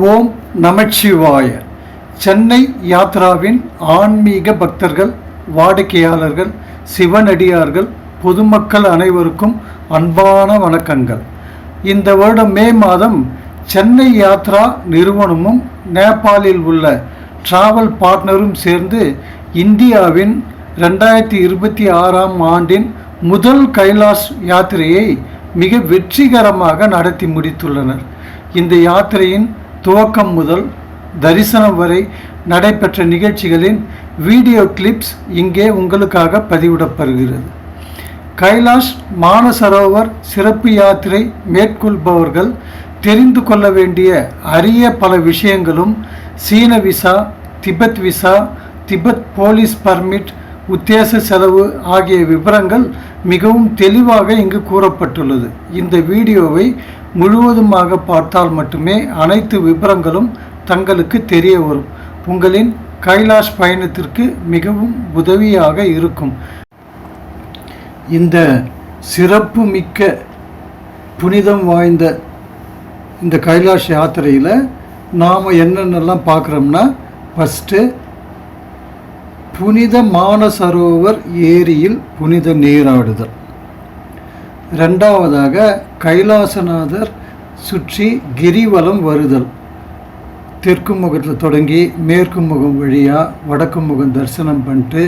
ஓம் நமச்சிவாய. சென்னை யாத்ராவின் ஆன்மீக பக்தர்கள், வாடிக்கையாளர்கள், சிவனடியார்கள், பொதுமக்கள் அனைவருக்கும் அன்பான வணக்கங்கள். இந்த வருடம் மே மாதம் சென்னை யாத்ரா நிறுவனமும் நேபாளில் உள்ள டிராவல் பார்ட்னரும் சேர்ந்து இந்தியாவின் 2026 ஆண்டின் முதல் கைலாஷ் யாத்திரையை மிக வெற்றிகரமாக நடத்தி முடித்துள்ளனர். இந்த யாத்திரையின் துவக்கம் முதல் தரிசனம் வரை நடைபெற்ற நிகழ்ச்சிகளின் வீடியோ கிளிப்ஸ் இங்கே உங்களுக்காக பதிவிடப்படுகிறது. கைலாஷ் மானசரோவர் சிறப்பு யாத்திரை மேற்கொள்பவர்கள் தெரிந்து கொள்ள வேண்டிய அரிய பல விஷயங்களும் சீன visa, Tibet visa, Tibet police permit, உத்தேச செலவு ஆகிய விவரங்கள் மிகவும் தெளிவாக இங்கு கூறப்பட்டுள்ளது. இந்த வீடியோவை முழுவதுமாக பார்த்தால் மட்டுமே அனைத்து விவரங்களும் தங்களுக்கு தெரிய வரும். உங்களின் கைலாஷ் பயணத்திற்கு மிகவும் உதவியாக இருக்கும். இந்த சிறப்பு மிக்க புனிதம் வாய்ந்த இந்த கைலாஷ் யாத்திரையில் நாம் என்னென்னலாம் பார்க்குறோம்னா, ஃபஸ்ட்டு புனித மானசரோவர் ஏரியில் புனித நீராடுதல். ரெண்டாவதாக கைலாசநாதர் சுற்றி கிரிவலம் வருதல். தெற்கு முகத்தில் தொடங்கி மேற்கு முகம் வழியாக வடக்கு முகம் தரிசனம் பண்ணிட்டு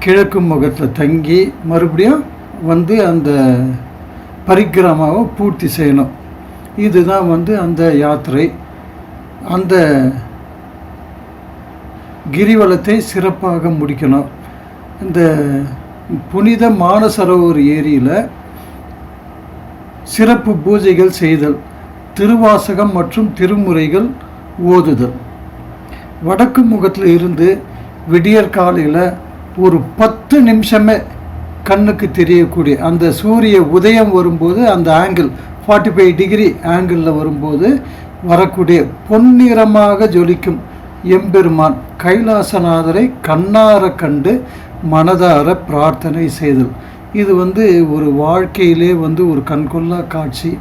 கிழக்கு முகத்தில் தங்கி மறுபடியும் வந்து அந்த பரிக்கிரமாவை பூர்த்தி செய்யணும். இதுதான் அந்த யாத்திரை. அந்த கிரிவலத்தை சிறப்பாக முடிக்கணும். இந்த புனித மானசரோவர் ஏரியில் சிறப்பு பூஜைகள் செய்தல், திருவாசகம் மற்றும் திருமுறைகள் ஓதுதல். வடக்கு முகத்தில் இருந்து விடியற் காலையில் ஒரு 10 நிமிஷமே கண்ணுக்கு தெரியக்கூடிய அந்த சூரிய உதயம் வரும்போது, அந்த ஆங்கிள் 45 டிகிரி ஆங்கிளில் வரும்போது வரக்கூடிய பொன்னிறமாக ஜொலிக்கும் எம்பெருமான் கைலாசநாதரை கண்ணார கண்டு மனதார பிரார்த்தனை செய்தல். இது ஒரு வாழ்க்கையிலே ஒரு கண்கொள்ளா காட்சி.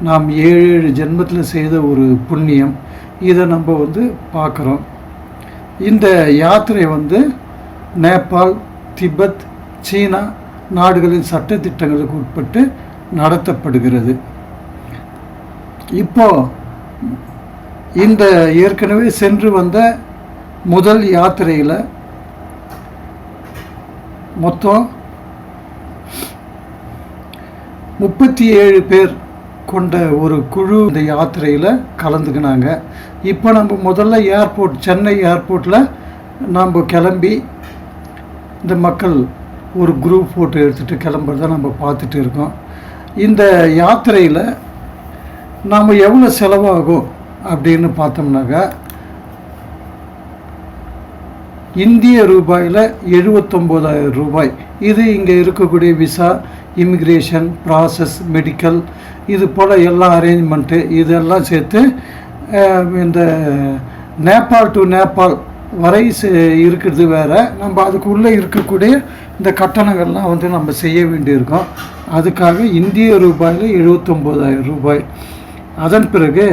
நாம் 7 ஜென்மத்தில் செய்த ஒரு புண்ணியம். இதை நம்ம பார்க்குறோம். இந்த யாத்திரை நேபாள், திபெத், சீனா நாடுகளின் சட்டத்திட்டங்களுக்கு உட்பட்டு நடத்தப்படுகிறது. இப்போ இந்த ஏற்கனவே சென்று வந்த முதல் யாத்திரையில் மொத்தம் 37 பேர் கொண்ட ஒரு குழு இந்த யாத்திரையில் கலந்துக்கினாங்க. இப்போ நம்ம முதல்ல சென்னை ஏர்போர்ட்டில் நாம் கிளம்பி இந்த மக்கள் ஒரு குரூப் ஃபோட்டோ எடுத்துகிட்டு கிளம்புறத நம்ம பார்த்துட்டு இருக்கோம். இந்த யாத்திரையில் நாம் எவ்வளோ செலவாகும் அப்படின்னு பார்த்தோம்னாக்கா, இந்திய ரூபாயில் 79,000 ரூபாய். இது இங்கே இருக்கக்கூடிய விசா, இமிக்ரேஷன் ப்ராசஸ், மெடிக்கல், இது போல் எல்லா அரேஞ்ச்மெண்ட்டு இதெல்லாம் சேர்த்து இந்த நேபாள் டு நேபாள் வரை இருக்கிறது வேறு. நம்ம அதுக்குள்ளே இருக்கக்கூடிய இந்த கட்டணங்கள்லாம் நம்ம செய்ய வேண்டியிருக்கோம். அதுக்காக இந்திய ரூபாயில் 79,000 ரூபாய். அதன் பிறகு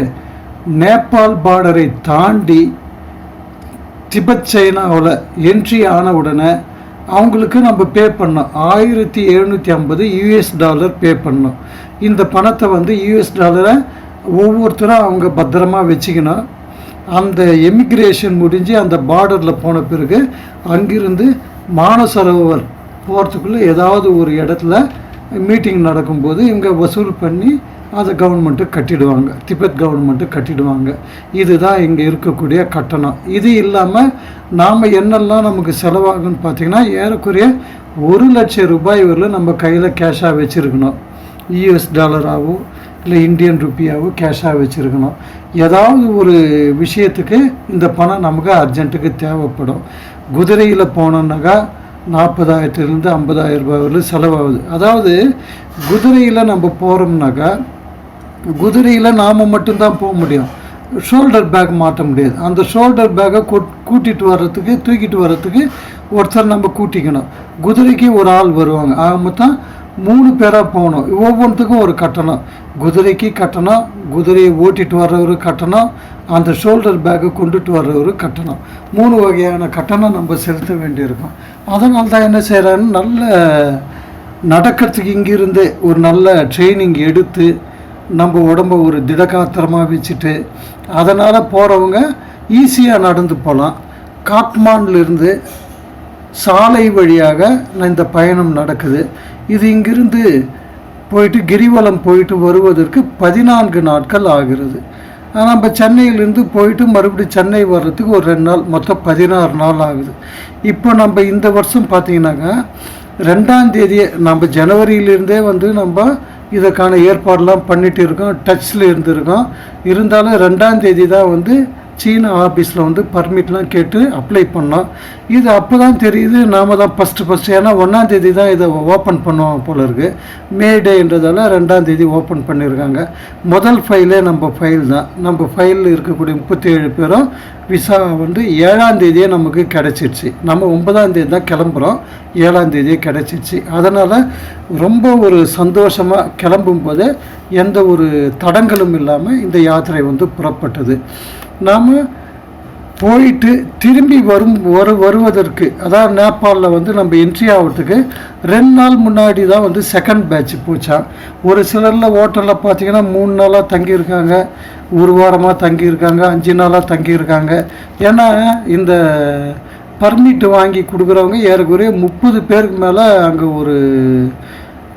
நேபாள் பார்டரை தாண்டி திபெத் சைனாவில் என்ட்ரி ஆன உடனே அவங்களுக்கு நம்ம பே பண்ணோம். $1750 பே பண்ணோம். இந்த பணத்தை US ஒவ்வொருத்தரும் அவங்க பத்திரமாக வச்சுக்கணும். அந்த எமிக்ரேஷன் முடிஞ்சு அந்த பார்டரில் போன பிறகு அங்கிருந்து மானசரோவர் போகிறதுக்குள்ளே ஏதாவது ஒரு இடத்துல மீட்டிங் நடக்கும்போது இவங்க வசூல் பண்ணி அதை கவர்மெண்ட்டு கட்டிடுவாங்க, திபெத் கவர்மெண்ட்டு கட்டிடுவாங்க. இதுதான் இங்கே இருக்கக்கூடிய கட்டணம். இது இல்லாமல் நாம் என்னெல்லாம் நமக்கு செலவாகுன்னு பார்த்திங்கன்னா, ஏறக்குறைய 1 லட்சம் ரூபாய் வரலும் நம்ம கையில் கேஷாக வச்சுருக்கணும். $ஆவோ இல்லை இந்தியன் ருப்பியாவோ கேஷாக வச்சுருக்கணும். ஏதாவது ஒரு விஷயத்துக்கு இந்த பணம் நமக்கு அர்ஜென்ட்டுக்கு தேவைப்படும். குதிரையில் போனோம்னாக்கா 40,000 to 50,000 ரூபாய் வரலும் செலவாகுது. அதாவது குதிரையில் நம்ம போகிறோம்னாக்கா, குதிரையில் நாம் மட்டும்தான் போக முடியும். ஷோல்டர் பேக் மாட்ட முடியாது. அந்த ஷோல்டர் பேக்கை கூட்டிகிட்டு வர்றதுக்கு, தூக்கிட்டு வர்றதுக்கு ஒருத்தர் நம்ம கூட்டிக்கணும். குதிரைக்கு ஒரு ஆள் வருவாங்க. ஆக மொத்தம் 3 பேராக போகணும். ஒவ்வொன்றுத்துக்கும் ஒரு கட்டணம். குதிரைக்கு கட்டணம், குதிரையை ஓட்டிகிட்டு வர்றவர் கட்டணம், அந்த ஷோல்டர் பேக்கை கொண்டுட்டு வர்றவர் கட்டணம். 3 வகையான கட்டணம் நம்ம செலுத்த வேண்டியிருக்கும். அதனால தான் என்ன செய்கிறான்னு, நல்ல நடக்கிறதுக்கு இங்கிருந்து ஒரு நல்ல ட்ரைனிங் எடுத்து நம்ம உடம்ப ஒரு திடகாத்திரமாக வச்சுட்டு, அதனால் போகிறவங்க ஈஸியாக நடந்து போகலாம். காட்மாண்டிலிருந்து சாலை வழியாக இந்த பயணம் நடக்குது. இது இங்கிருந்து போயிட்டு கிரிவலம் போயிட்டு வருவதற்கு 14 நாட்கள் ஆகிறது. நம்ம சென்னையிலேருந்து போயிட்டு மறுபடியும் சென்னை வர்றதுக்கு ஒரு 2 நாள், மொத்தம் 16 நாள் ஆகுது. இப்போ நம்ம இந்த வருஷம் பார்த்திங்கனாக்கா 2ஆம் தேதியே நம்ம ஜனவரியிலேருந்தே நம்ம இதுக்கான ஏற்பாடெலாம் பண்ணிகிட்டு இருக்கோம், டச்சில் இருந்திருக்கோம். இருந்தாலும் 2ஆம் தேதி தான் சீனா ஆஃபீஸில் பர்மிட்லாம் கேட்டு அப்ளை பண்ணோம். இது அப்போ தான் தெரியுது நாம் தான் ஃபஸ்ட்டு, ஏன்னா 1ஆம் தேதி தான் இதை ஓப்பன் பண்ணுவோம் போல இருக்குது. மே டேன்றதால 2ஆம் தேதி ஓப்பன் பண்ணியிருக்காங்க. முதல் ஃபைலே நம்ம ஃபைல் தான். நம்ம ஃபைலில் இருக்கக்கூடிய 37 பேரும் விசா 7ஆம் தேதியே நமக்கு கிடச்சிருச்சு. நம்ம 9ஆம் தேதி தான் கிளம்புறோம், 7ஆம் தேதியே கிடச்சிருச்சு. அதனால் ரொம்ப ஒரு சந்தோஷமாக கிளம்பும்போது எந்த ஒரு தடங்களும் இல்லாமல் இந்த யாத்திரை புறப்பட்டது. நாம் போயிட்டு திரும்பி வருவதற்கு, அதாவது நேபாளில் நம்ம என்ட்ரி ஆகிறதுக்கு 2 நாள் முன்னாடி தான் செகண்ட் பேட்ச் போச்சா. ஒரு சிலரில் ஹோட்டலில் பார்த்திங்கன்னா 3 நாளாக தங்கியிருக்காங்க, 1 வாரமாக தங்கியிருக்காங்க, 5 நாளாக தங்கியிருக்காங்க. ஏன்னா இந்த பர்மிட் வாங்கி கொடுக்குறவங்க ஏறக்குறைய 30 பேருக்கு மேலே அங்கே ஒரு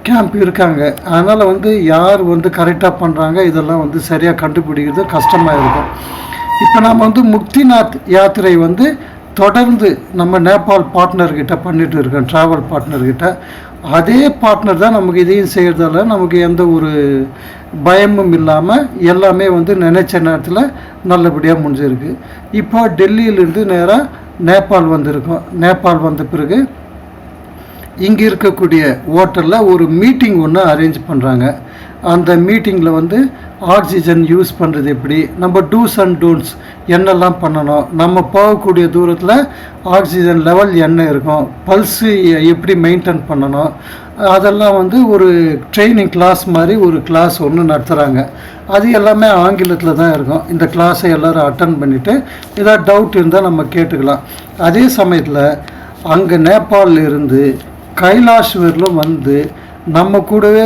கேம்ப் இருக்காங்க. அதனால் யார் கரெக்டாக பண்ணுறாங்க, இதெல்லாம் சரியாக கண்டுபிடிக்கிறது கஷ்டமாக இருக்கும். இப்போ நாம் முக்திநாத் யாத்திரை தொடர்ந்து நம்ம நேபாள் பார்ட்னர்கிட்ட பண்ணிட்டு இருக்கோம், ட்ராவல் பார்ட்னர்கிட்ட. அதே பார்ட்னர் தான் நமக்கு இதையும் செய்கிறதால நமக்கு எந்த ஒரு பயமும் இல்லாமல் எல்லாமே நினச்ச நேரத்தில் நல்லபடியாக முடிஞ்சிருக்கு. இப்போ டெல்லியிலேருந்து நேராக நேபாள் வந்திருக்கோம். நேபாள் வந்த பிறகு இங்கே இருக்கக்கூடிய ஹோட்டலில் ஒரு மீட்டிங் ஒன்று அரேஞ்ச் பண்ணுறாங்க. அந்த மீட்டிங்கில் ஆக்சிஜன் யூஸ் பண்ணுறது எப்படி, நம்ம டூஸ் அண்ட் டோன்ட்ஸ் என்னெல்லாம் பண்ணணும், நம்ம போகக்கூடிய தூரத்தில் ஆக்சிஜன் லெவல் என்ன இருக்கும், பல்ஸு எப்படி மெயின்டைன் பண்ணணும், அதெல்லாம் ஒரு ட்ரைனிங் கிளாஸ் மாதிரி ஒரு கிளாஸ் ஒன்று நடத்துகிறாங்க. அது எல்லாமே ஆங்கிலத்தில் தான் இருக்கும். இந்த கிளாஸை எல்லோரும் அட்டன் பண்ணிவிட்டு ஏதாவது டவுட் இருந்தால் நம்ம கேட்டுக்கலாம். அதே சமயத்தில் அங்கே நேபாளில் இருந்து கைலாஷ்வரிலும் நம்ம கூடவே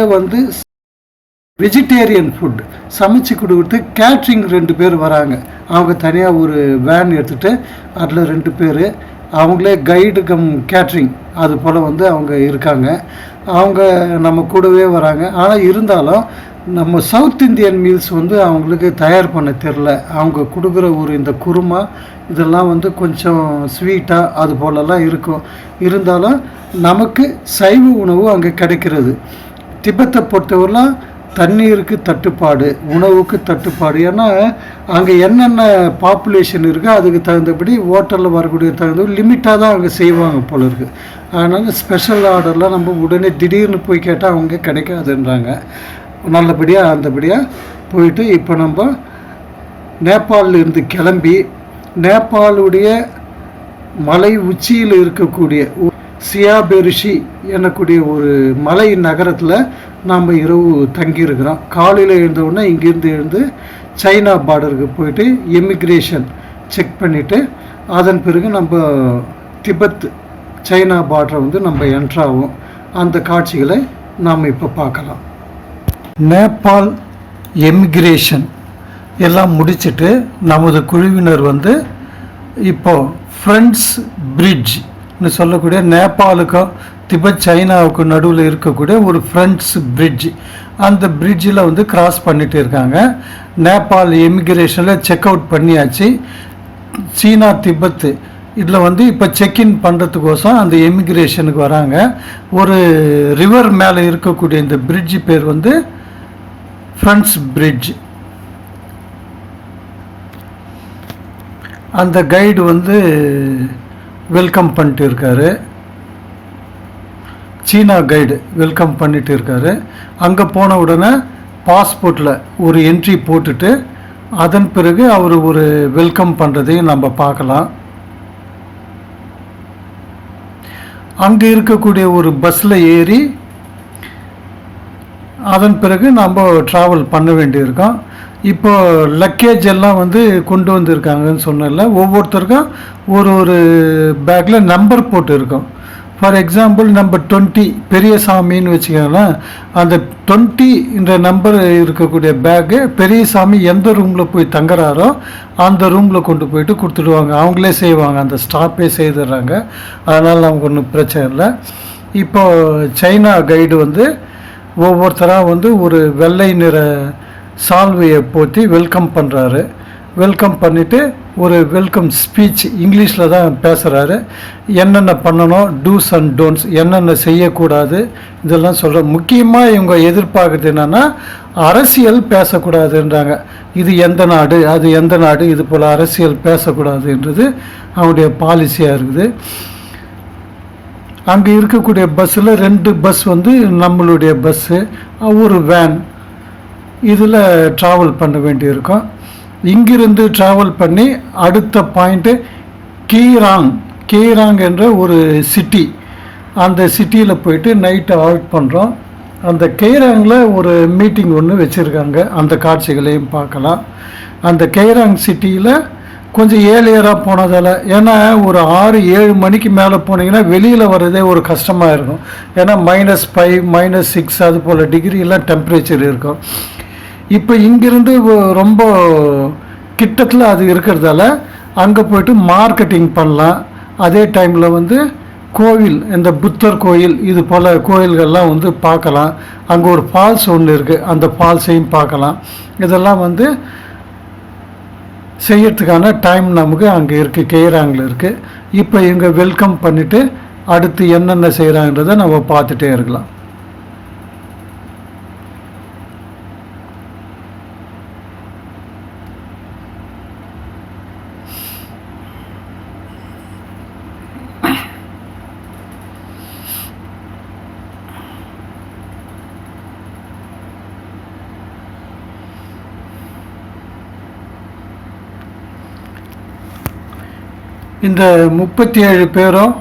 வெஜிடேரியன் ஃபுட் சமைச்சு கொடுக்குறதுக்கு கேட்ரிங் 2 பேர் வராங்க. அவங்க தனியாக ஒரு வேன் எடுத்துகிட்டு அதில் 2 பேர் அவங்களே கைடு கம் கேட்ரிங் அது போல் அவங்க இருக்காங்க. அவங்க நம்ம கூடவே வராங்க. ஆனால் இருந்தாலும் நம்ம சவுத் இந்தியன் மீல்ஸ் அவங்களுக்கு தயார் பண்ண தெரில. அவங்க கொடுக்குற இந்த குருமா இதெல்லாம் கொஞ்சம் ஸ்வீட்டாக அது போலலாம் இருக்கும். இருந்தாலும் நமக்கு சைவ உணவு அங்கே கிடைக்கிறது. திபெத்தை பொறுத்தவரைலாம் தண்ணீருக்கு தட்டுப்பாடு, உணவுக்கு தட்டுப்பாடு. ஏன்னா அங்கே என்னென்ன பாப்புலேஷன் இருக்கோ அதுக்கு தகுந்தபடி ஹோட்டலில் வரக்கூடிய தகுந்த லிமிட்டாக தான் அங்கே செய்வாங்க போல இருக்குது. அதனால் ஸ்பெஷல் ஆர்டர்லாம் நம்ம உடனே திடீர்னு போய் கேட்டால் அவங்க கிடைக்காதுன்றாங்க. நல்லபடியாக அந்தபடியாக போயிட்டு இப்போ நம்ம நேபாளில் இருந்து கிளம்பி நேபாளுடைய மலை உச்சியில் இருக்கக்கூடிய சியாபெரிஷி எனக்கூடிய ஒரு மலை நகரத்தில் நாம் இரவு தங்கியிருக்கிறோம். காலையில் எழுந்தவுடனே இங்கேருந்து எழுந்து சைனா பார்டருக்கு போயிட்டு எமிக்ரேஷன் செக் பண்ணிவிட்டு அதன் பிறகு நம்ம திபெத் சைனா பார்டரை நம்ம என்ட்ராகும். அந்த காட்சிகளை நாம் இப்போ பார்க்கலாம். நேபாள் எமிக்ரேஷன் எல்லாம் முடிச்சுட்டு நமது குழுவினர் இப்போது ஃப்ரெண்ட்ஸ் பிரிட்ஜ்னு சொல்லக்கூடிய நேபாளுக்கும் திபெத் சைனாவுக்கு நடுவில் இருக்கக்கூடிய ஒரு ஃப்ரெண்ட்ஸ் பிரிட்ஜ், அந்த பிரிட்ஜில் கிராஸ் பண்ணிட்டு இருக்காங்க. நேபாள் எமிக்ரேஷனில் செக் அவுட் பண்ணியாச்சு. சீனா திபெத்து இதில் இப்போ செக்இன் பண்ணுறதுக்கோசம் அந்த எமிக்ரேஷனுக்கு வராங்க. ஒரு ரிவர் மேலே இருக்கக்கூடிய இந்த பிரிட்ஜ் பேர் ஃப்ரெண்ட்ஸ் பிரிட்ஜ். அந்த கைடு வெல்கம் பண்ணிட்டு இருக்காரு. சீனா கைடு வெல்கம் பண்ணிட்டு இருக்காரு. அங்கே போன உடனே பாஸ்போர்ட்டில் ஒரு என்ட்ரி போட்டுட்டு அதன் பிறகு அவர் ஒரு வெல்கம் பண்ணுறதையும் நம்ம பார்க்கலாம். அங்கே இருக்கக்கூடிய ஒரு பஸ்ஸில் ஏறி அதன் பிறகு நம்ம ட்ராவல் பண்ண வேண்டியிருக்கோம். இப்போ லக்கேஜ் எல்லாம் வந்து கொண்டு வந்திருக்காங்கன்னு சொன்னல, ஒவ்வொருத்தருக்கும் ஒரு ஒரு பேக்கில் நம்பர் போட்டு இருக்கோம். ஃபார் எக்ஸாம்பிள் நம்பர் 20 பெரியசாமின்னு வச்சுக்கோங்களேன். அந்த 20 என்ற நம்பர் இருக்கக்கூடிய பேக்கு பெரியசாமி எந்த ரூமில் போய் தங்குறாரோ அந்த ரூமில் கொண்டு போயிட்டு கொடுத்துடுவாங்க. அவங்களே செய்வாங்க, அந்த ஸ்டாப்பே செய்துடுறாங்க. அதனால் நமக்கு ஒன்றும் பிரச்சனை இல்லை. இப்போ சைனா கைடு வந்து ஒவ்வொருத்தராக வந்து ஒரு வெள்ளை நிற சால்வையை போற்றி வெல்கம் பண்ணுறாரு. வெல்கம் பண்ணிவிட்டு ஒரு வெல்கம் ஸ்பீச் இங்கிலீஷில் தான் பேசுகிறாரு. என்னென்ன பண்ணணும், டூஸ் அண்ட் டோன்ட்ஸ், என்னென்ன செய்யக்கூடாது, இதெல்லாம் சொல்கிற. முக்கியமாக இவங்க எதிர்பார்க்குறது என்னென்னா அரசியல் பேசக்கூடாதுன்றாங்க. இது எந்த நாடு, அது எந்த நாடு, இது போல் அரசியல் பேசக்கூடாதுன்றது அவங்களுடைய பாலிசியாக இருக்குது. அங்கே இருக்கக்கூடிய பஸ்ஸில் 2 பஸ் வந்து நம்மளுடைய பஸ்ஸு, ஒரு வேன், இதில் ட்ராவல் பண்ண வேண்டியிருக்கும். இங்கிருந்து ட்ராவல் பண்ணி அடுத்த பாயிண்ட்டு கீராங் என்ற ஒரு சிட்டி. அந்த சிட்டியில் போயிட்டு நைட்டு ஆல்ட் பண்ணுறோம். அந்த கெய்ராங்கில் ஒரு மீட்டிங் ஒன்று வச்சுருக்காங்க. அந்த காட்சிகளையும் பார்க்கலாம். அந்த கெய்ராங் சிட்டியில் கொஞ்சம் ஏர்லியராக போனதால், ஏன்னா ஒரு 6-7 மணிக்கு மேலே போனீங்கன்னா வெளியில் வர்றதே ஒரு கஷ்டமாக இருக்கும். ஏன்னா -5 -6 அது போல் டிகிரியெல்லாம் டெம்பரேச்சர் இருக்கும். இப்போ இங்கிருந்து ரொம்ப கிட்டத்தில் அது இருக்கிறதால அங்கே போய்ட்டு மார்க்கெட்டிங் பண்ணலாம். அதே டைமில் வந்து கோவில், இந்த புத்தர் கோயில் இது போல் கோயில்கள்லாம் வந்து பார்க்கலாம். அங்கே ஒரு ஃபால்ஸ் ஒன்று இருக்குது, அந்த ஃபால்ஸையும் பார்க்கலாம். இதெல்லாம் வந்து செய்யறதுக்கான டைம் நமக்கு அங்கே இருக்குது, கெய்ராங்கில் இருக்குது. இப்போ இவங்க வெல்கம் பண்ணிவிட்டு அடுத்து என்னென்ன செய்கிறாங்கன்றதை நம்ம பார்த்துட்டே இருக்கலாம். இந்த 37 பேரும்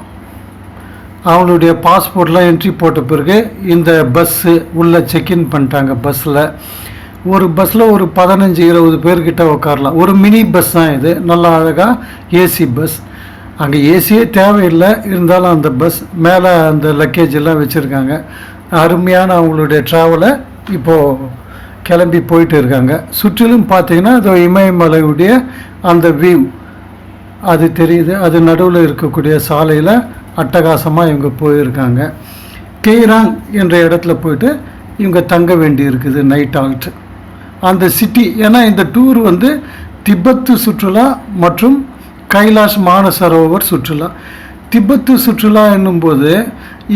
அவங்களுடைய பாஸ்போர்ட்லாம் என்ட்ரி போட்ட பிறகு இந்த பஸ்ஸு உள்ளே செக்இன் பண்ணிட்டாங்க. பஸ்ஸில் ஒரு 15-20 பேர்கிட்ட உட்காரலாம். ஒரு மினி பஸ் தான் இது, நல்லா அழகாக ஏசி பஸ். அங்கே ஏசியே தேவையில்லை, இருந்தாலும் அந்த பஸ் மேலே அந்த லக்கேஜ் எல்லாம் வச்சுருக்காங்க. அருமையான அவங்களுடைய ட்ராவலை இப்போது கிளம்பி போயிட்டு இருக்காங்க. சுற்றிலும் பார்த்தீங்கன்னா அது இமயமலையுடைய அந்த வியூ அது தெரியுது. அது நடுவில் இருக்கக்கூடிய சாலையில் அட்டகாசமாக இவங்க போயிருக்காங்க. கெய்ராங் என்ற இடத்துல போயிட்டு இவங்க தங்க வேண்டி இருக்குது நைட் ஆல்ட். அந்த சிட்டி, ஏன்னா இந்த டூர் வந்து திபெத்து சுற்றுலா மற்றும் கைலாஷ் மானசரோவர் சுற்றுலா. திபெத்து சுற்றுலா என்னும்போது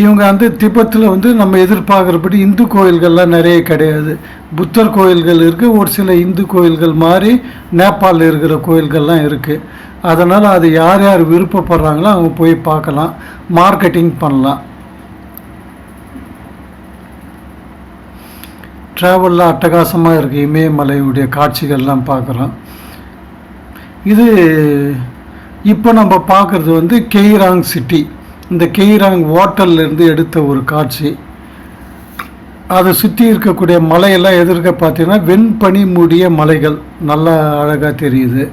இவங்க வந்து திபெத்தில் வந்து நம்ம எதிர்பார்க்குறபடி இந்து கோயில்கள்லாம் நிறைய கிடையாது. புத்தர் கோயில்கள் இருக்குது, ஒரு சில இந்து கோயில்கள் மாதிரி நேபாளில் இருக்கிற கோயில்கள்லாம் இருக்குது. அதனால் அது யார் யார் விருப்பப்படுறாங்களோ அவங்க போய் பார்க்கலாம், மார்க்கெட்டிங் பண்ணலாம். ட்ராவலில் அட்டகாசமாக இருக்குது. இமயமலையுடைய காட்சிகள்லாம் பார்க்குறோம். இது இப்போ நம்ம பார்க்குறது வந்து கெய்ராங் சிட்டி. இந்த கெய்ராங் ஹோட்டல்லேருந்து எடுத்த ஒரு காட்சி. அதை சுற்றி இருக்கக்கூடிய மலையெல்லாம் எதிர்க்க பார்த்தீங்கன்னா வெண்பனி மூடிய மலைகள் நல்லா அழகாக தெரியுது.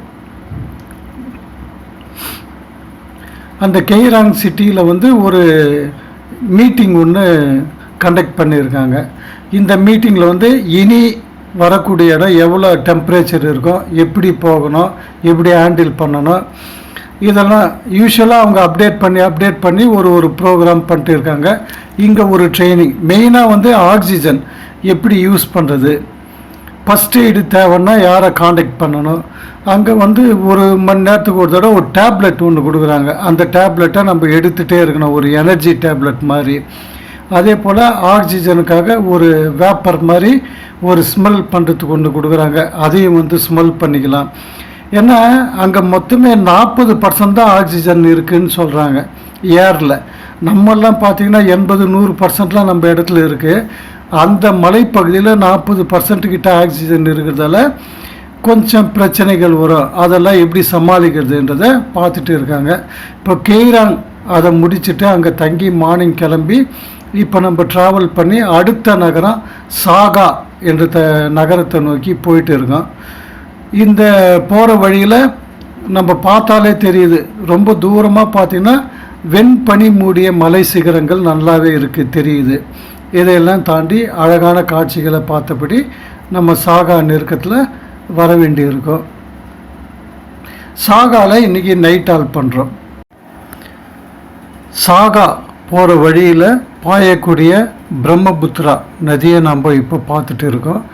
அந்த கெய்ராங் சிட்டியில் வந்து ஒரு மீட்டிங் ஒன்று கண்டக்ட் பண்ணியிருக்காங்க. இந்த மீட்டிங்கில் வந்து இனி வரக்கூடிய இடம் எவ்வளோ டெம்பரேச்சர் இருக்கும், எப்படி போகணும், எப்படி ஹேண்டில் பண்ணணும், இதெல்லாம் யூஸ்வலாக அவங்க அப்டேட் பண்ணி ஒரு ப்ரோக்ராம் பண்ணிட்டு இருக்காங்க. இங்கே ஒரு ட்ரைனிங், மெயினாக வந்து ஆக்சிஜன் எப்படி யூஸ் பண்ணுறது, ஃபஸ்ட் எய்டு தேவைன்னா யாரை காண்டாக்ட் பண்ணணும். அங்கே வந்து 1 மணி நேரத்துக்கு ஒரு தடவை ஒரு டேப்லெட் ஒன்று கொடுக்குறாங்க. அந்த டேப்லெட்டை நம்ம எடுத்துகிட்டே இருக்கணும், ஒரு எனர்ஜி டேப்லெட் மாதிரி. அதே போல் ஆக்சிஜனுக்காக ஒரு வேப்பர் மாதிரி ஒரு ஸ்மெல் பண்ணுறதுக்கு ஒன்று கொடுக்குறாங்க. அதையும் வந்து ஸ்மெல் பண்ணிக்கலாம். ஏன்னா அங்கே மொத்தமே 40% தான் ஆக்சிஜன் இருக்குதுன்னு சொல்கிறாங்க ஏரில். நம்மெல்லாம் பார்த்திங்கன்னா 80-100%லாம் நம்ம இடத்துல இருக்குது. அந்த மலைப்பகுதியில் 40% கிட்ட ஆக்சிஜன் இருக்கிறதால கொஞ்சம் பிரச்சனைகள் வரும். அதெல்லாம் எப்படி சமாளிக்கிறதுன்றதை பார்த்துட்டு இருக்காங்க. இப்போ கெய்ராங் அதை முடிச்சுட்டு அங்கே தங்கி மார்னிங் கிளம்பி இப்போ நம்ம ட்ராவல் பண்ணி அடுத்த நகரம் சாகா என்ற நகரத்தை நோக்கி போயிட்டு இருக்கோம். இந்த போகிற வழியில் நம்ம பார்த்தாலே தெரியுது, ரொம்ப தூரமாக பார்த்திங்கன்னா வெண்பனி மூடிய மலை சிகரங்கள் நல்லாவே இருக்குது தெரியுது. இதையெல்லாம் தாண்டி அழகான காட்சிகளை பார்த்தபடி நம்ம சாகா நெருக்கத்தில் வர வேண்டியிருக்கோம். சாகாவில் இன்றைக்கி நைட் ஆல் பண்ணுறோம். சாகா போகிற வழியில் பாயக்கூடிய பிரம்மபுத்திரா நதியை நம்ம இப்போ பார்த்துட்டு இருக்கோம்.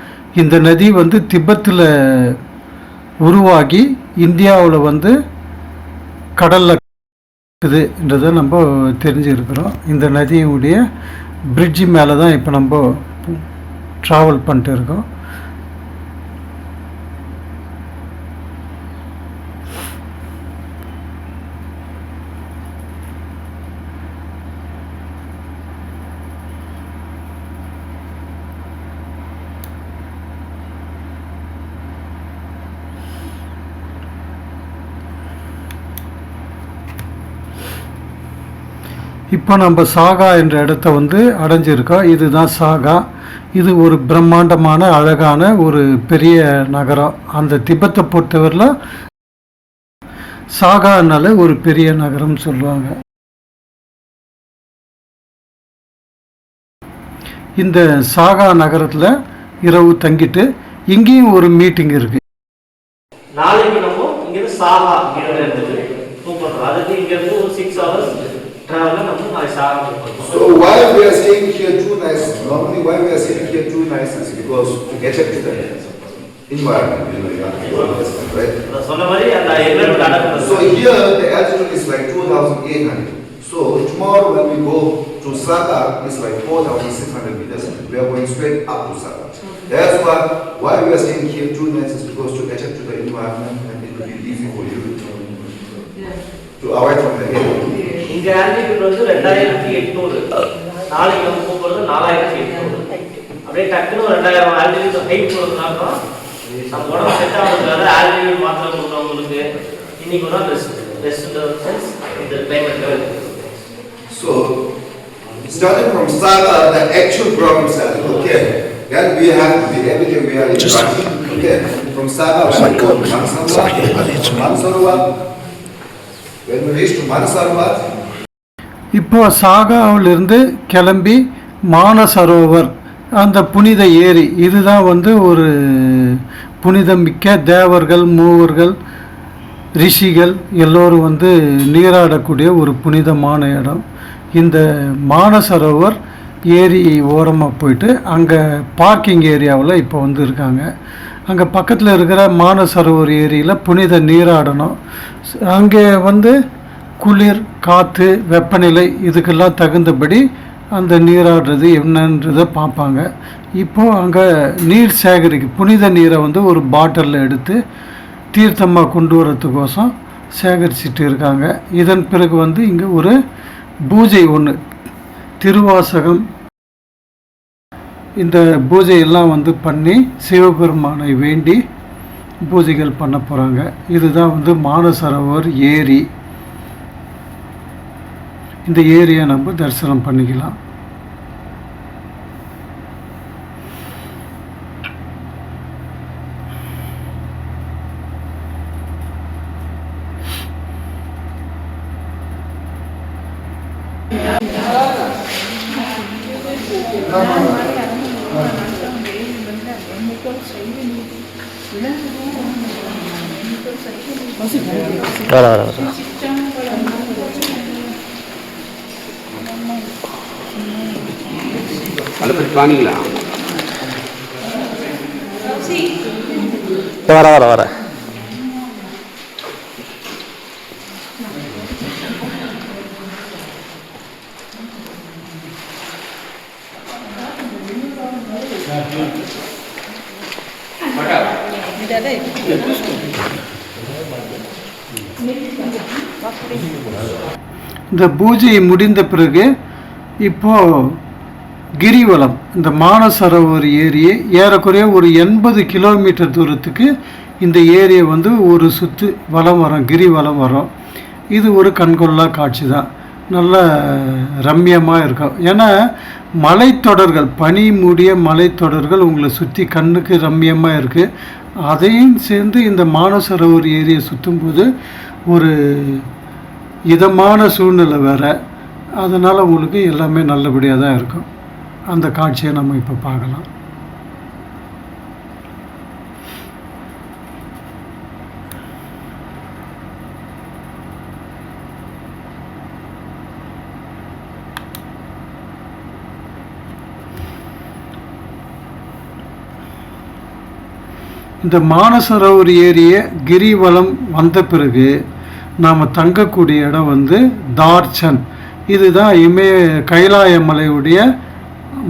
இந்த நதி வந்து திபெத்தில் உருவாகி இந்தியாவில் கடலில் இருக்குதுன்றதை நம்ம தெரிஞ்சுருக்கிறோம். இந்த நதியுடைய பிரிட்ஜு மேலே தான் இப்போ நம்ம ட்ராவல் பண்ணிட்டு இருக்கோம். இப்போ நம்ம சாகா என்ற இடத்த அடைஞ்சிருக்கோம். இதுதான் சாகா. இது ஒரு பிரம்மாண்டமான அழகான ஒரு பெரிய நகரம். அந்த திபெத்தை பொறுத்தவரையில் சாகானால ஒரு பெரிய நகரம் சொல்லுவாங்க. இந்த சாகா நகரத்தில் இரவு தங்கிட்டு இங்கேயும் ஒரு மீட்டிங் இருக்கு. நாளைக்கு நம்ம இங்கிருந்து சாகா அதுக்கு இங்கிருந்து ஒரு 6 hours So why we are staying here 2 nights? Normally why we are staying here 2 nights is because to get up to the environment, right? So here the altitude is like 2,800. So tomorrow when we go to Saga, it's like 4,600 meters. We are going straight up to Saga. That's why we are staying here 2 nights is because to get up to the environment and it will be easy for you to avoid from the hill. இங்க ஆல்டிட்யூட் 2800. நாளைக்கு நம்ம போறது 4800. அப்படியே டக்குனு 2000 ஆல்டிட்யூட் height போறதுனால நம்ம உடம்பு set ஆகுறதுனால ஆல்டிட்யூட் மாத்திரை கொடுறவங்களுக்கு இன்னைக்கு ஒரு ரெஸ்ட் சென்ஸ் இந்த climate. So starting from Saga, the actual program started. Okay, then we have to be everything we are in. Okay, from Saga we go to Mansarovar. When we reach to Mansarovar, இப்போ சாகாவிலிருந்து கிளம்பி மானசரோவர் அந்த புனித ஏரி, இதுதான் ஒரு புனிதமிக்க தேவர்கள் மூவர்கள் ரிஷிகள் எல்லோரும் நீராடக்கூடிய ஒரு புனிதமான இடம். இந்த மானசரோவர் ஏரி ஓரமாக போயிட்டு அங்கே பார்க்கிங் ஏரியாவில் இப்போ இருக்காங்க. அங்கே பக்கத்தில் இருக்கிற மானசரோவர் ஏரியில் புனித நீராடணும். அங்கே குளிர் காற்று வெப்பநிலை இதுக்கெல்லாம் தகுந்தபடி அந்த நீராடுறது என்னன்றதை பார்ப்பாங்க. இப்போது அங்கே நீர் புனித நீரை ஒரு பாட்டிலில் எடுத்து தீர்த்தமாக கொண்டு வரத்துக்கோசம் சேகரிச்சுட்டு இருக்காங்க. இதன் பிறகு இங்கே ஒரு பூஜை திருவாசகம் இந்த பூஜையெல்லாம் பண்ணி சிவபெருமானை வேண்டி பூஜைகள் பண்ண போகிறாங்க. இதுதான் மானசரோவர் ஏரி. இந்த ஏரியை நம்ம தரிசனம் பண்ணிக்கலாம். வாங்கிங்களா வர இந்த பூஜை முடிந்த பிறகு இப்போ கிரிவலம் இந்த மானசரோவர் ஏரியை ஏறக்குறைய ஒரு 80 கிலோமீட்டர் தூரத்துக்கு இந்த ஏரியை ஒரு சுற்று வலம் வரும், கிரிவலம் வரும். இது ஒரு கண்கொள்ளா காட்சி தான். நல்ல ரம்மியமாக இருக்கும். ஏன்னா மலைத்தொடர்கள், பனி மூடிய மலைத்தொடர்கள் உங்களை சுற்றி கண்ணுக்கு ரம்மியமாக இருக்குது. அதையும் சேர்ந்து இந்த மானசரோவர் ஏரியை சுற்றும்போது ஒரு இதமான சூழ்நிலை வேறு. அதனால் உங்களுக்கு எல்லாமே நல்லபடியாக தான் இருக்கும். அந்த காட்சியை நம்ம இப்போ பார்க்கலாம். இந்த மானசரோவர் ஏரியை கிரிவலம் வந்த பிறகு நாம் தங்கக்கூடிய இடம் வந்து தார்ச்சன். இதுதான் கைலாய மலையுடைய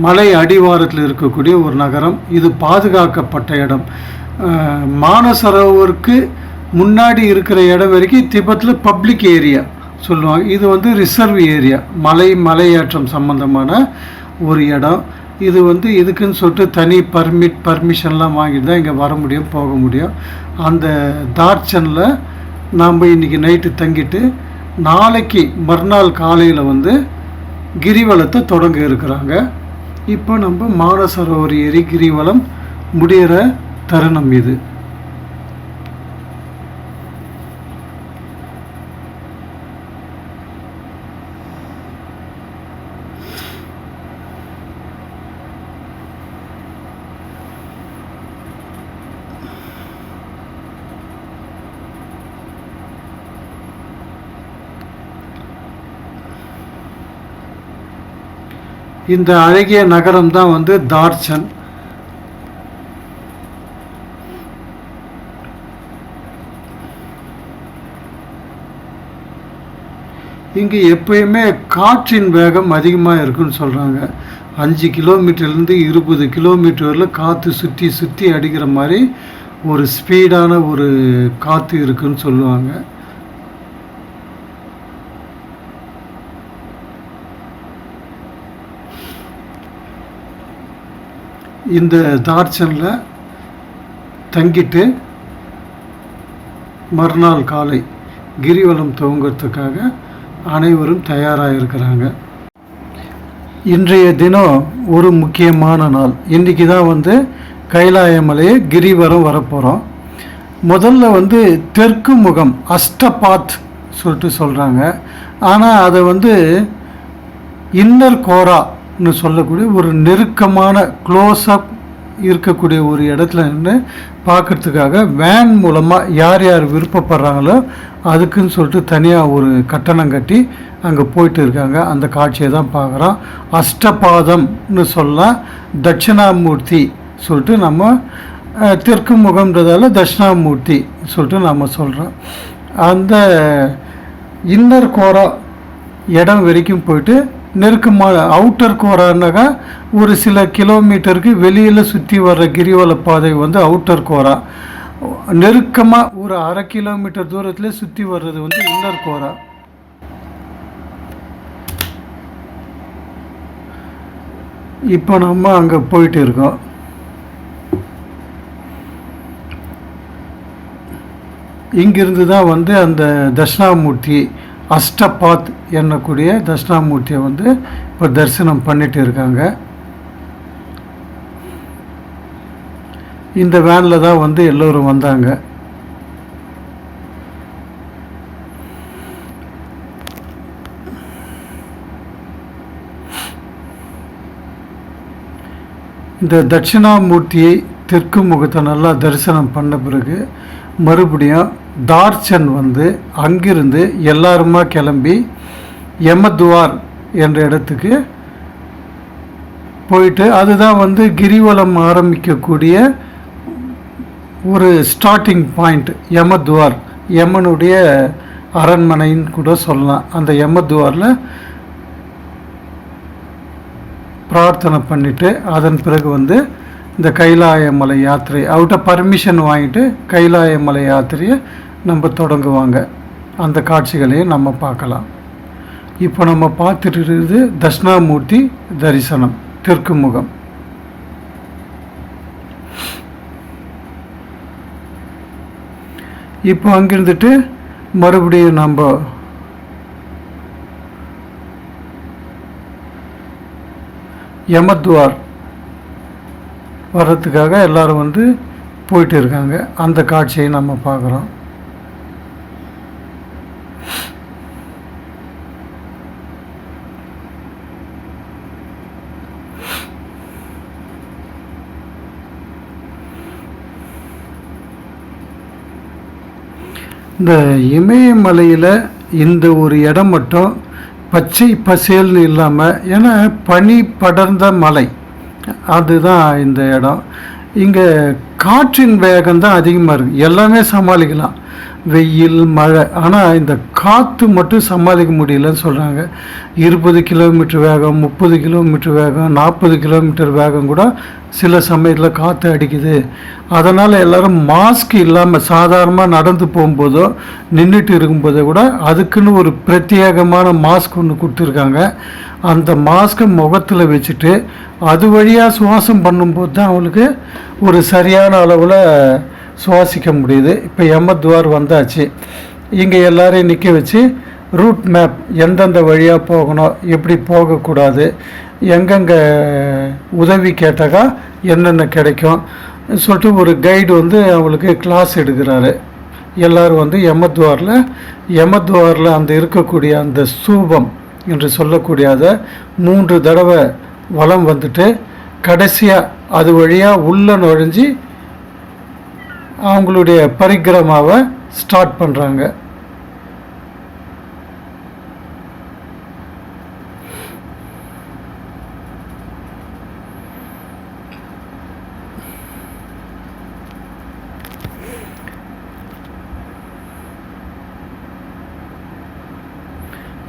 மலை அடிவாரத்தில் இருக்கக்கூடிய ஒரு நகரம். இது பாதுகாக்கப்பட்ட இடம். மானசரோவருக்கு முன்னாடி இருக்கிற இடம் வரைக்கும் திபெத்தில் பப்ளிக் ஏரியா சொல்லுவாங்க. இது வந்து ரிசர்வ் ஏரியா, மலையேற்றம் சம்பந்தமான ஒரு இடம். இது வந்து இதுக்குன்னு சொல்லிட்டு தனி பர்மிஷன்லாம் வாங்கிட்டு தான் இங்கே வர முடியும், போக முடியும். அந்த தார்ச்சனில் நாம் இன்றைக்கி நைட்டு தங்கிட்டு நாளைக்கு மறுநாள் காலையில் வந்து கிரிவலத்தை தொடங்க இருக்கிறாங்க. இப்போ நம்ம மானசரோவர் ஏரி கிரிவலம் முடிகிற தருணம் இது. இந்த அழகிய நகரம் தான் வந்து தார்ச்சன். இங்கே எப்பயுமே காற்றின் வேகம் அதிகமாக இருக்குன்னு சொல்கிறாங்க. 5 கிலோமீட்டர்லேருந்து 20 கிலோமீட்டர் வரலும் காற்று சுற்றி சுற்றி அடிக்கிற மாதிரி ஒரு ஸ்பீடான ஒரு காற்று இருக்குன்னு சொல்லுவாங்க. இந்த தார்ச்சனில் தங்கிட்டு மறுநாள் காலை கிரிவலம் துவங்கிறதுக்காக அனைவரும் தயாராக இருக்கிறாங்க. இன்றைய தினம் ஒரு முக்கியமான நாள். இன்றைக்கி தான் வந்து கைலாய மலையை கிரிவலம் வரப்போகிறோம். முதல்ல வந்து தெற்கு முகம் அஷ்டபாத் சொல்லிட்டு சொல்கிறாங்க. ஆனால் அதை வந்து இன்னர் கோரான்னு சொல்லக்கூடிய ஒரு நெருக்கமான க்ளோஸ்அப் இருக்கக்கூடிய ஒரு இடத்துல நின்று பார்க்குறதுக்காக வேன் மூலமாக யார் யார் விருப்பப்படுறாங்களோ அதுக்குன்னு சொல்லிட்டு தனியாக ஒரு கட்டணம் கட்டி அங்கே போயிட்டு இருக்காங்க. அந்த காட்சியை தான் பார்க்குறோம். அஷ்டபாதம்னு சொல்லலாம். தட்சிணாமூர்த்தி சொல்லிட்டு நம்ம தெற்கு முகம்ன்றதால தட்சிணாமூர்த்தி சொல்லிட்டு நம்ம சொல்கிறோம். அந்த இன்னர் கோரா இடம் வரைக்கும் போயிட்டு நெருக்கமான அவுட்டர் கோரானாக்கா ஒரு சில கிலோமீட்டருக்கு வெளியில் சுற்றி வர்ற கிரிவல பாதை வந்து அவுட்டர் கோரா. நெருக்கமாக ஒரு 1/2 கிலோமீட்டர் தூரத்தில் சுற்றி வர்றது வந்து இன்னர் கோரா. இப்போ நம்ம அங்கே போயிட்டு இருக்கோம். இங்கிருந்து தான் வந்து அந்த தட்சிணாமூர்த்தி அஷ்டபாத் என்னக்கூடிய தட்சிணாமூர்த்தியை வந்து இப்போ தரிசனம் பண்ணிட்டு இருக்காங்க. இந்த வேனில் தான் வந்து எல்லோரும் வந்தாங்க. இந்த தட்சிணாமூர்த்தியை தெற்கு முகத்தை நல்லா தரிசனம் பண்ண பிறகு மறுபடியும் தார்ச்சன் வந்து அங்கிருந்து எல்லாருமா கிளம்பி யமத்வார் என்ற இடத்துக்கு போயிட்டு அதுதான் வந்து கிரிவலம் ஆரம்பிக்கக்கூடிய ஒரு ஸ்டார்டிங் பாயிண்ட். யமத்வார் யமனுடைய அரண்மனைன்னு கூட சொல்லலாம். அந்த யமத்வாரில் பிரார்த்தனை பண்ணிவிட்டு அதன் பிறகு வந்து இந்த கைலாய மலை யாத்திரை அவர்கிட்ட பர்மிஷன் வாங்கிட்டு கைலாய மலை யாத்திரையை நம்ம தொடங்குவாங்க. அந்த காட்சிகளையும் நம்ம பார்க்கலாம். இப்போ நம்ம பார்த்துட்டு இருக்கிறது தட்சிணாமூர்த்தி தரிசனம் தெற்கு முகம். இப்போ அங்கிருந்துட்டு மறுபடியும் நம்ம யமத்வார் வர்றதுக்காக எல்லாரும் வந்து போயிட்டு இருக்காங்க. அந்த காட்சியை நம்ம பார்க்குறோம். இந்த இமயமலையில் இந்த ஒரு இடம் மட்டும் பச்சை பசேல்னு இல்லாமல், ஏன்னா பனி படர்ந்த மலை அதுதான் இந்த இடம். இங்கே காற்றின் வேகம் தான் அதிகமாக இருக்குது. எல்லாமே சமாளிக்கலாம், வெயில் மழை. ஆனால் இந்த காற்று மட்டும் சமாளிக்க முடியலன்னு சொல்கிறாங்க. 20 கிலோமீட்டர் வேகம், 30 கிலோமீட்டர் வேகம், 40 கிலோமீட்டர் வேகம் கூட சில சமயத்தில் காற்று அடிக்குது. அதனால் எல்லோரும் மாஸ்க் இல்லாமல் சாதாரணமாக நடந்து போகும்போதோ நின்றுட்டு இருக்கும்போதோ கூட அதுக்குன்னு ஒரு பிரத்யேகமான மாஸ்க் ஒன்று கொடுத்துருக்காங்க. அந்த மாஸ்க்கை முகத்தில் வச்சுட்டு அது வழியாக சுவாசம் பண்ணும்போது தான் அவங்களுக்கு ஒரு சரியான அளவில் சுவாசிக்க முடியுது. இப்போ யமத்வார் வந்தாச்சு. இங்கே எல்லாரையும் நிற்க வச்சு ரூட் மேப், எந்தெந்த வழியாக போகணும், எப்படி போகக்கூடாது, எங்கெங்கே உதவி கேட்டாக்கா என்னென்ன கிடைக்கும் சொல்லிட்டு ஒரு கைடு வந்து அவங்களுக்கு கிளாஸ் எடுக்கிறாரு. எல்லோரும் வந்து யமத்வாரில் அந்த இருக்கக்கூடிய அந்த ஸ்தூபம் என்று சொல்லக்கூடிய அதை 3 தடவை வலம் வந்துட்டு கடைசியாக அது வழியாக உள்ளே நுழைஞ்சி அவங்களுடைய பரிக்கிரமாவை ஸ்டார்ட் பண்ணுறாங்க.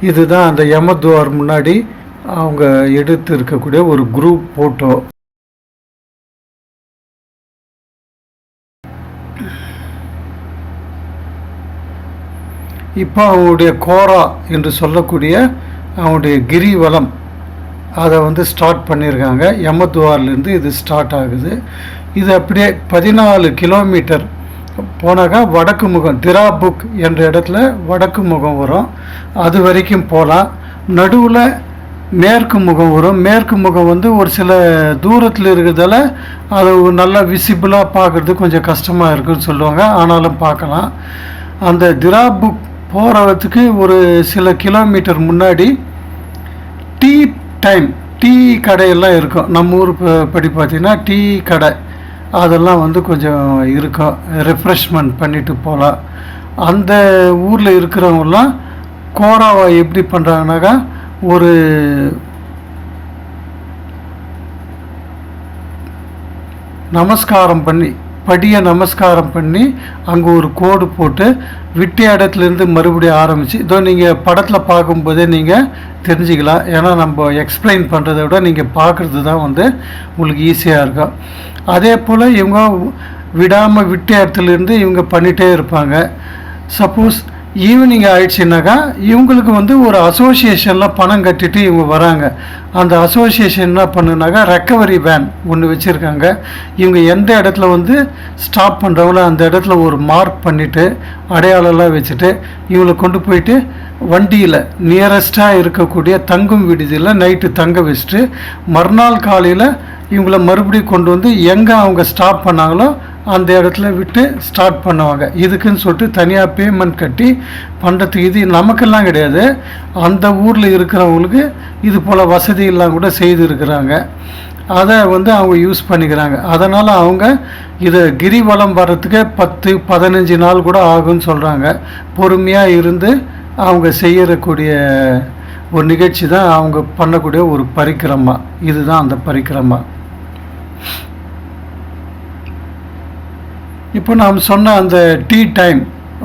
இதுதான் அந்த யமத்வார் முன்னாடி அவங்க எடுத்து இருக்கக்கூடிய ஒரு குரூப் போட்டோ. இப்போ அவங்களுடைய கோரா என்று சொல்லக்கூடிய அவங்களுடைய கிரிவலம் அதை வந்து ஸ்டார்ட் பண்ணியிருக்காங்க. யமத்வார்லேருந்து இது ஸ்டார்ட் ஆகுது. இது அப்படியே 14 கிலோமீட்டர் போனாக்கா வடக்கு முகம் திராபுக் என்ற இடத்துல வடக்கு முகம் வரும். அது வரைக்கும் போகலாம். நடுவில் மேற்கு முகம் வரும். மேற்கு முகம் வந்து ஒரு சில தூரத்தில் இருக்கிறதால அது நல்லா விசிபிளாக பார்க்குறது கொஞ்சம் கஷ்டமாக இருக்குன்னு சொல்லுவாங்க. ஆனாலும் பார்க்கலாம். அந்த திராபுக் போகிறதுக்கு ஒரு சில கிலோமீட்டர் முன்னாடி டீ கடையெல்லாம் இருக்கும். நம்ம ஊர் படி பார்த்திங்கன்னா டீ கடை அதெல்லாம் வந்து கொஞ்சம் இருக்கும். ரெஃப்ரெஷ்மெண்ட் பண்ணிவிட்டு போகலாம். அந்த ஊரில் இருக்கிறவங்களாம் கோராவை எப்படி பண்ணுறாங்கனாக்கா ஒரு நமஸ்காரம் பண்ணி படியை நமஸ்காரம் பண்ணி அங்கே ஒரு கோடு போட்டு விட்ட இடத்துலேருந்து மறுபடியும் ஆரம்பித்து இதோ நீங்கள் படத்தில் பார்க்கும்போதே நீங்கள் தெரிஞ்சுக்கலாம். ஏன்னா நம்ம எக்ஸ்பிளைன் பண்ணுறதை விட நீங்கள் பார்க்குறது தான் வந்து உங்களுக்கு ஈஸியாக இருக்கும். அதே போல் இவங்க விடாமல் விட்ட இடத்துலேருந்து இவங்க பண்ணிகிட்டே இருப்பாங்க. சப்போஸ் ஈவினிங் ஆயிடுச்சுனாக்கா இவங்களுக்கு வந்து ஒரு அசோசியேஷனில் பணம் கட்டிட்டு இவங்க வராங்க. அந்த அசோசியேஷன் என்ன பண்ணுனாக்கா ரெக்கவரி வேன் ஒன்று வச்சுருக்காங்க. இவங்க எந்த இடத்துல வந்து ஸ்டாப் பண்ணுறாங்களோ அந்த இடத்துல ஒரு மார்க் பண்ணிவிட்டு அடையாளம்லாம் வச்சுட்டு இவங்களை கொண்டு போயிட்டு வண்டியில் நியரஸ்ட்டாக இருக்கக்கூடிய தங்கும் விடுதியில் நைட்டு தங்க வச்சுட்டு மறுநாள் காலையில் இவங்கள மறுபடியும் கொண்டு வந்து எங்கே அவங்க ஸ்டாப் பண்ணாங்களோ அந்த இடத்துல விட்டு ஸ்டார்ட் பண்ணுவாங்க. இதுக்குன்னு சொல்லிட்டு தனியாக பேமெண்ட் கட்டி பண்ணுறதுக்கு இது நமக்கெல்லாம் கிடையாது. அந்த ஊரில் இருக்கிறவங்களுக்கு இது போல் வசதியெல்லாம் கூட செய்திருக்கிறாங்க. அதை வந்து அவங்க யூஸ் பண்ணிக்கிறாங்க. அதனால் அவங்க இதை கிரிவலம் வர்றதுக்கு 10-15 நாள் கூட ஆகும்னு சொல்கிறாங்க. பொறுமையாக இருந்து அவங்க செய்யக்கூடிய ஒரு நிகழ்ச்சி தான் அவங்க பண்ணக்கூடிய ஒரு பரிக்கிரமா. இதுதான் அந்த பரிக்கிரமா. இப்போ நாம் சொன்ன அந்த டீ டைம்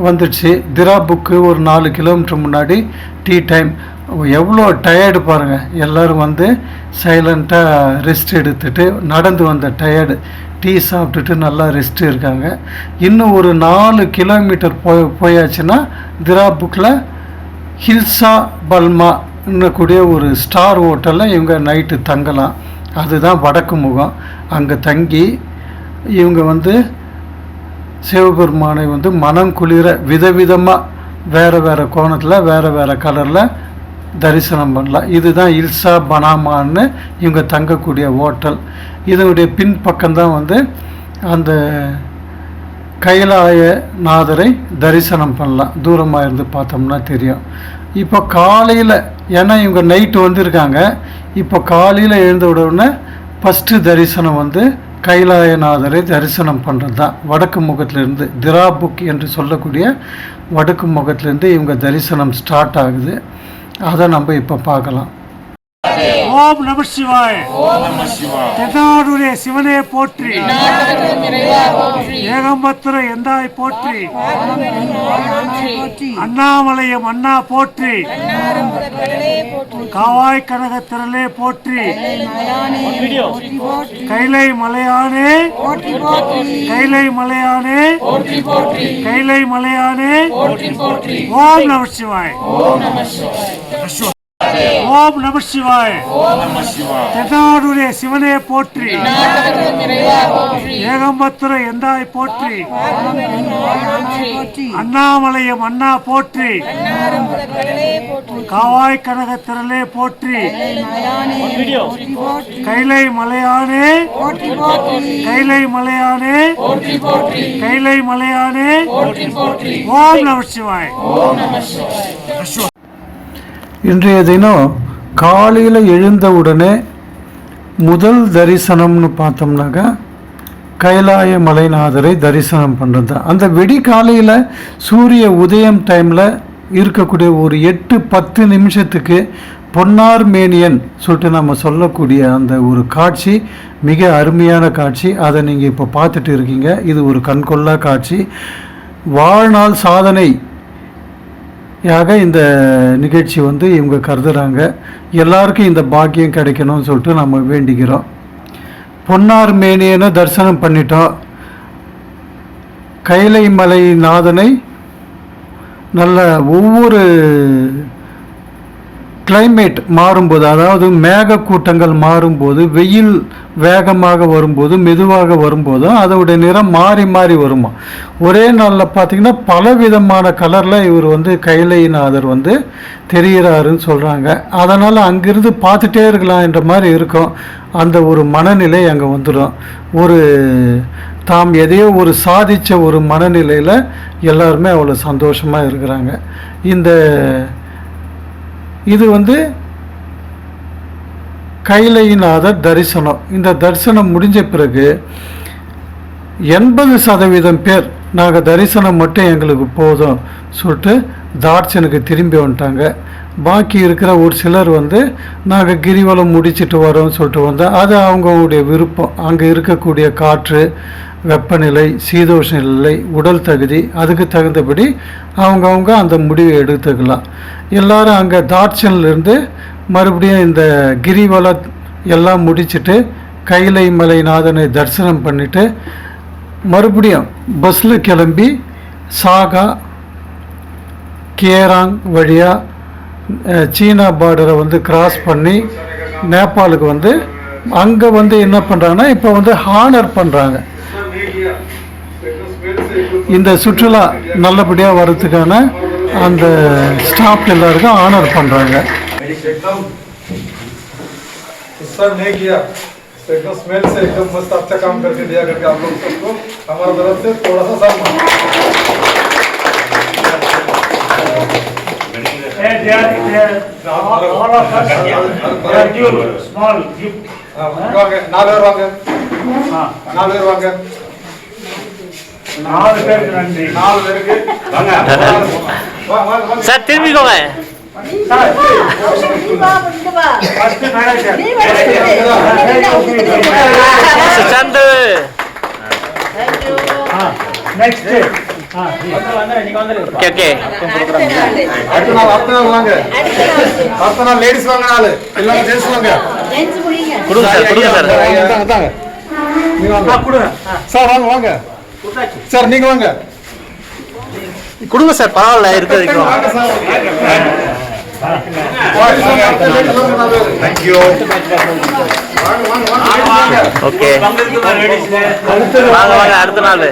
வந்துடுச்சு. திராபுக்கு ஒரு 4 கிலோமீட்டர் முன்னாடி டீ டைம். எவ்வளோ டயர்டு பாருங்கள். எல்லோரும் வந்து சைலண்ட்டாக ரெஸ்ட் எடுத்துகிட்டு நடந்து வந்த டயர்டு டீ சாப்பிட்டுட்டு நல்லா ரெஸ்ட்டு இருக்காங்க. இன்னும் ஒரு 4 கிலோமீட்டர் போயாச்சுன்னா திராபுக்கில் ஹில்சா பல்மா கூடிய ஒரு ஸ்டார் ஹோட்டலில் இவங்க நைட்டு தங்கலாம். அதுதான் வடக்கு முகம். அங்கே தங்கி இவங்க வந்து சிவபெருமானை வந்து மனம் குளிர விதவிதமாக வேறு வேறு கோணத்தில் வேறு வேறு கலரில் தரிசனம் பண்ணலாம். இதுதான் இல்சா பனாமான்னு இவங்க தங்கக்கூடிய ஹோட்டல். இதனுடைய பின்பக்கம்தான் வந்து அந்த கைலாயநாதரை தரிசனம் பண்ணலாம். தூரமாக இருந்து பார்த்தோம்னா தெரியும். இப்போ காலையில், ஏன்னா இவங்க நைட்டு வந்திருக்காங்க, இப்போ காலையில் எழுந்த உடனே ஃபஸ்ட்டு தரிசனம் வந்து கைலாயநாதரை தரிசனம் பண்ணுறது தான். வடக்கு முகத்திலேருந்து திராபுக் என்று சொல்லக்கூடிய வடக்கு முகத்திலேருந்து இவங்க தரிசனம் ஸ்டார்ட் ஆகுது. அதை நம்ம இப்போ பார்க்கலாம். ஓம் நம சிவாய. தென்னாடுடைய சிவனே போற்றி, ஏகம்பத்துர எந்தாய் போற்றி, அண்ணாமலையம் அண்ணா போற்றி, காவாய் கனக திரளே போற்றி, கைலை மலையானே, கைலை மலையானே, கைலை மலையானே. ஓம் நம சிவாய. ஓம் நம சிவாய. தென்னாடுடைய சிவனே போற்றி, ஏகம்பத்துர எந்தாய் போற்றி, அண்ணாமலையம் அண்ணா போற்றி, காவாய் கனக திரளே போற்றி, கைலை மலையானே, கைலை மலையானே, கைலை மலையானே. ஓம் நம சிவாய. இன்றைய தினம் காலையில் எழுந்தவுடனே முதல் தரிசனம்னு பார்த்தோம்னாக்கா கைலாய மலைநாதரை தரிசனம் பண்ணுறது தான். அந்த வெடி காலையில் சூரிய உதயம் டைமில் இருக்கக்கூடிய ஒரு 8-10 நிமிஷத்துக்கு பொன்னார் மேனியன் சொல்லிட்டு நம்ம சொல்லக்கூடிய அந்த ஒரு காட்சி மிக அருமையான காட்சி. அதை நீங்கள் இப்போ பார்த்துட்டு இருக்கீங்க. இது ஒரு கண்கொள்ளா காட்சி. வாழ்நாள் சாதனை இந்த நிகழ்ச்சி வந்து இவங்க கருதுகிறாங்க. எல்லாருக்கும் இந்த பாக்கியம் கிடைக்கணும்னு சொல்லிட்டு நம்ம வேண்டிக்கிறோம். பொன்னார் மேனியனை தரிசனம் பண்ணிட்டோம். கைலை மலை நாதனை நல்ல ஒவ்வொரு கிளைமேட் மாறும்போது, அதாவது மேகக்கூட்டங்கள் மாறும்போது, வெயில் வேகமாக வரும்போது, மெதுவாக வரும்போதும் அதோடைய நிறம் மாறி மாறி வருமா. ஒரே நாளில் பார்த்திங்கன்னா பல விதமான கலரில் இவர் வந்து கைலைநாதர் வந்து தெரிகிறாருன்னு சொல்கிறாங்க. அதனால் அங்கிருந்து பார்த்துட்டே இருக்கலாம் என்ற மாதிரி இருக்கும். அந்த ஒரு மனநிலை அங்கே வந்துடும். ஒரு தாம் எதையோ ஒரு சாதித்த ஒரு மனநிலையில் எல்லாருமே அவ்வளோ சந்தோஷமாக இருக்கிறாங்க. இது வந்து கைலைநாதர் தரிசனம். இந்த தரிசனம் முடிஞ்ச பிறகு 80% பேர் நாங்கள் தரிசனம் மட்டும் எங்களுக்கு போதும் சொல்லிட்டு தாட்சனுக்கு திரும்பி வந்துட்டாங்க. பாக்கி இருக்கிற ஒரு சிலர் வந்து நாங்கள் கிரிவலம் முடிச்சுட்டு வரோம்னு சொல்லிட்டு வந்தால் அது அவங்களுடைய விருப்பம். அங்கே இருக்கக்கூடிய காற்று, வெப்பநிலை, சீதோஷ நிலை, உடல் தகுதி, அதுக்கு தகுந்தபடி அவங்கவுங்க அந்த முடிவை எடுத்துக்கலாம். எல்லாரும் அங்கே தாட்சன்லேருந்து மறுபடியும் இந்த கிரிவலம் எல்லாம் முடிச்சுட்டு கைலை மலைநாதனை தரிசனம் பண்ணிவிட்டு மறுபடியும் பஸ்ஸில் கிளம்பி சாகா கேராங் வழியாக சீனா பார்டரை வந்து கிராஸ் பண்ணி நேபாளுக்கு வந்து அங்கே வந்து என்ன பண்ணுறாங்கன்னா இப்போ வந்து ஹானர் பண்ணுறாங்க. இந்த சுற்றுலா நல்லபடியாக வர்றதுக்கான அந்த ஸ்டாஃப் எல்லாருக்கும் ஆனர் பண்ணுறாங்க. सर नहीं किया तो एकदम स्मेल से एकदम मस्त अच्छा काम करके दिया करके आप लोग सबको हमारा तरफ से थोड़ा सा सम्मान. சார் திரும்பிக்கோங்க. சந்து ஓகே அடுத்த நாள் லேடிஸ் வாங்க, நாலு எல்லாரும் ஜென்ஸ் வாங்க. கொடுங்க சார், கொடுங்க சார். நீங்க வாங்க சார், வாங்க வாங்க சார், நீங்க வாங்க கொடுங்க சார், பரவாயில்ல இருக்கிறது. ஓகே வாங்க வாங்க, அடுத்த நாள்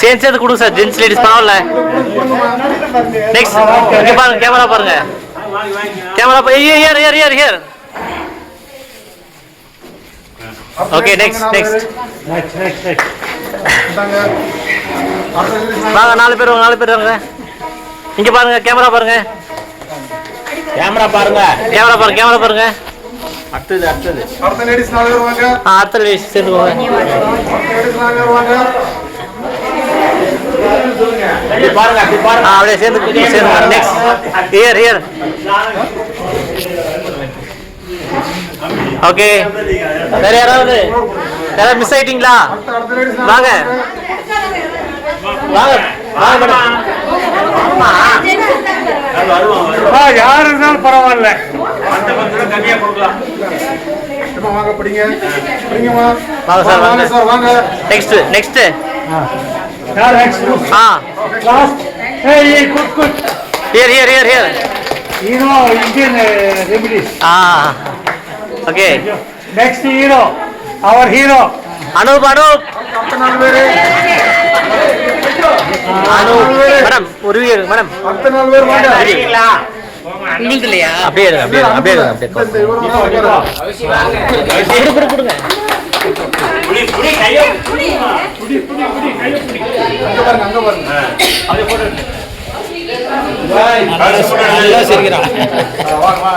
சேர்ந்து கொடுங்க சார், ஜென்ஸ் லேடிஸ் பரவாயில்ல. நெக்ஸ்ட் இங்க பாருங்க, கேமரா பாருங்க, கேமரா ஹியர். ஓகே, நெக்ஸ்ட் வாங்க, 4 பேர் வாங்க. இங்க பாருங்க, கேமரா பாருங்க. அடுத்தது அடுத்த லேடிஸ் 4 பேர் வாங்க. அடுத்த லேடிஸ் சேர்ந்துக்கோங்க. லேடிஸ் 4 பேர் வாங்க. அப்படியே சேர்ந்து நெக்ஸ்ட் ஹியர். ஓகே, வேற யாராவது மிஸ் ஆயிட்டீங்களா? அடுத்த லேடிஸ் வாங்க யாரு இருந்தாலும் பரவாயில்ல. வாங்க, பிடிங்கம்மா. வாங்க சார், வாங்க சார், வாங்க. நெக்ஸ்ட் யார் next? Last. Hey, good. Here. Hero, Indian remedies. Okay. Next hero, our hero. Anup. அடுத்த 4 பேரு. மேடம், அடுத்த 4 பேர் வாங்க. உங்களுக்கு இல்லையா? அப்படியே இருங்க. கொடுங்க. அங்க பாருங்க.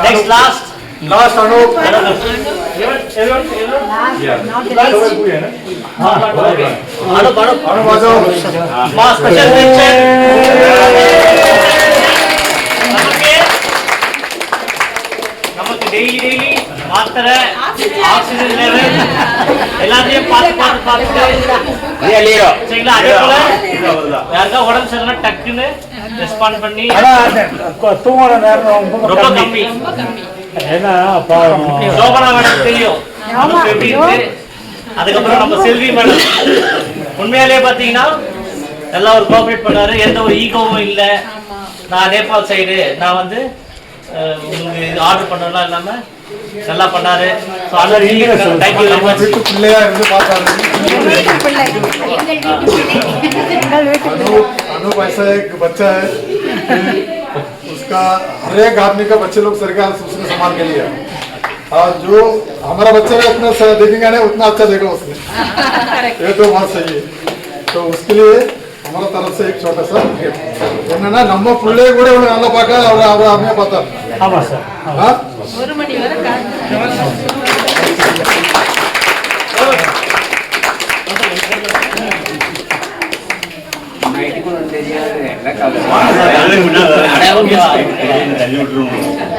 Next last Anoop. Special mention நமக்கு டெய்லி மாத்திரை, ஆக்சிஜன் லெவல் எல்லாத்தையும் பார்த்து சரிங்களா? அதே போல யாருக்கா உடம்பு சரியில்லை டக்குன்னு ரெஸ்பாண்ட் பண்ணி தூங்குற நேரம் ரொம்ப கம்மி. சோபனா மேடம் தெரியும் நமக்கு எப்படி இருக்கு. அதுக்கப்புறம் நம்ம செல்வி மேடம் உண்மையாலே பாத்தீங்கன்னா நல்லா ஒரு கோஆபரேட் பண்ணாரு, எந்த ஒரு ஈகோவும் இல்லை. நான் நேபாள் சைடு, நான் வந்து உங்களுக்கு ஆர்டர் பண்ணலாம் இல்லாம நல்லா பண்ணாரு. Thank you very much. பிள்ளையா இருந்து பார்த்தாரு. अनूप ऐसा एक बच्चा है, उसका हर एक आदमी का बच्चे लोग सरकार उसने संभाल के लिया, और जो हमारा बच्चा है उतना देखेगा नहीं उतना अच्छा देखा उसने. ये तो बात सही है. तो उसके लिए हमारा तरफ से एक छोटा सा என்னன்னா நம்ம பிள்ளை கூட இவ்வளவு நல்லா பார்க்க அவர் அம்மையா பார்த்தாரு. ஆமா சார். ஒரு மணி வரை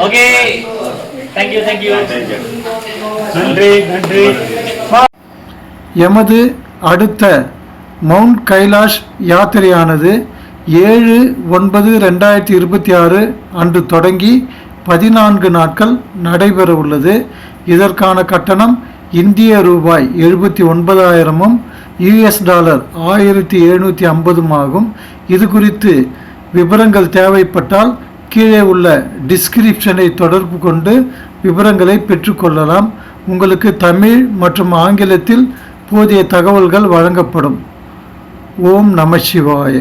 ஓகே, தேங்க்யூ. நன்றி. எமது அடுத்த மவுண்ட் கைலாஷ் யாத்திரையானது 7/9/2026 அன்று தொடங்கி 14 நாட்கள் நடைபெற உள்ளது. இதற்கான கட்டணம் இந்திய ரூபாய் 79,000 US டாலர் 1750 ஆகும். இது குறித்து விவரங்கள் தேவைப்பட்டால் கீழே உள்ள டிஸ்கிரிப்ஷனை தொடர்பு கொண்டு விவரங்களை பெற்றுக்கொள்ளலாம். உங்களுக்கு தமிழ் மற்றும் ஆங்கிலத்தில் போதிய தகவல்கள் வழங்கப்படும். ஓம் நம சிவாய.